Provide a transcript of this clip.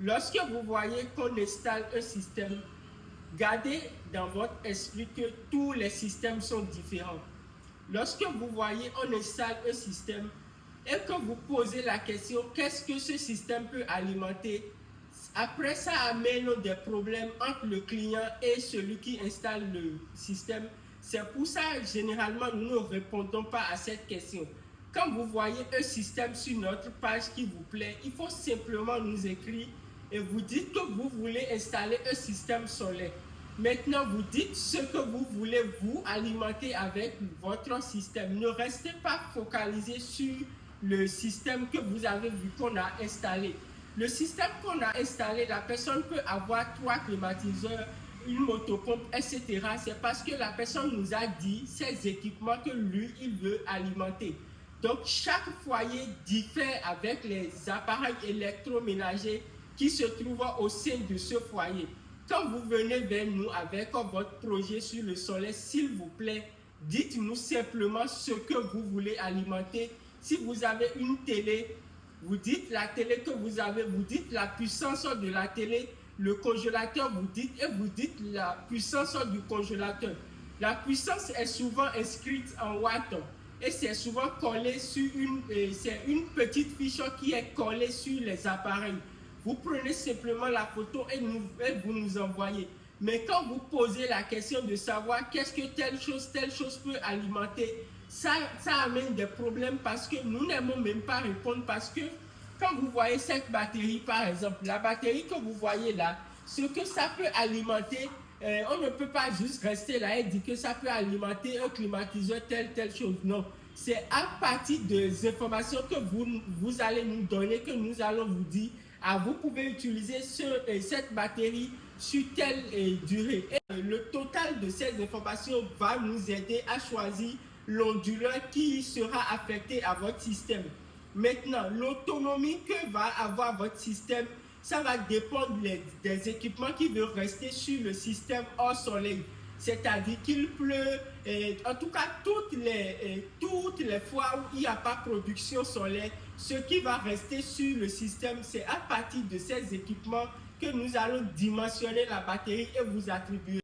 Lorsque vous voyez qu'on installe un système, gardez dans votre esprit que tous les systèmes sont différents. Lorsque vous voyez on installe un système et que vous posez la question qu'est-ce que ce système peut alimenter, après ça amène des problèmes entre le client et celui qui installe le système. C'est pour ça généralement nous ne répondons pas à cette question. Quand vous voyez un système sur notre page qui vous plaît, il faut simplement nous écrire et vous dites que vous voulez installer un système solaire. Maintenant, vous dites ce que vous voulez vous alimenter avec votre système. Ne restez pas focalisé sur le système que vous avez vu qu'on a installé. Le système qu'on a installé, la personne peut avoir 3 climatiseurs, une motopompe, etc. C'est parce que la personne nous a dit ces équipements que lui, il veut alimenter. Donc, chaque foyer diffère avec les appareils électroménagers qui se trouvent au sein de ce foyer. Quand vous venez vers nous avec votre projet sur le soleil, s'il vous plaît, dites-nous simplement ce que vous voulez alimenter. Si vous avez une télé, vous dites la télé que vous avez, vous dites la puissance de la télé, le congélateur, vous dites et vous dites la puissance du congélateur. La puissance est souvent inscrite en watts et c'est souvent collé sur c'est une petite fiche qui est collée sur les appareils. Vous prenez simplement la photo et vous nous envoyez. Mais quand vous posez la question de savoir qu'est-ce que telle chose peut alimenter, ça amène des problèmes parce que nous n'aimons même pas répondre parce que quand vous voyez cette batterie par exemple, la batterie que vous voyez là, ce que ça peut alimenter, on ne peut pas juste rester là et dire que ça peut alimenter un climatiseur telle chose. Non, c'est à partir des informations que vous allez nous donner que nous allons vous dire vous pouvez utiliser cette batterie sur telle durée. Et le total de ces informations va nous aider à choisir l'onduleur qui sera affecté à votre système. Maintenant, l'autonomie que va avoir votre système, ça va dépendre des équipements qui vont rester sur le système hors soleil. C'est-à-dire qu'il pleut, en tout cas toutes les fois où il n'y a pas production solaire, ce qui va rester sur le système, c'est à partir de ces équipements que nous allons dimensionner la batterie et vous attribuer.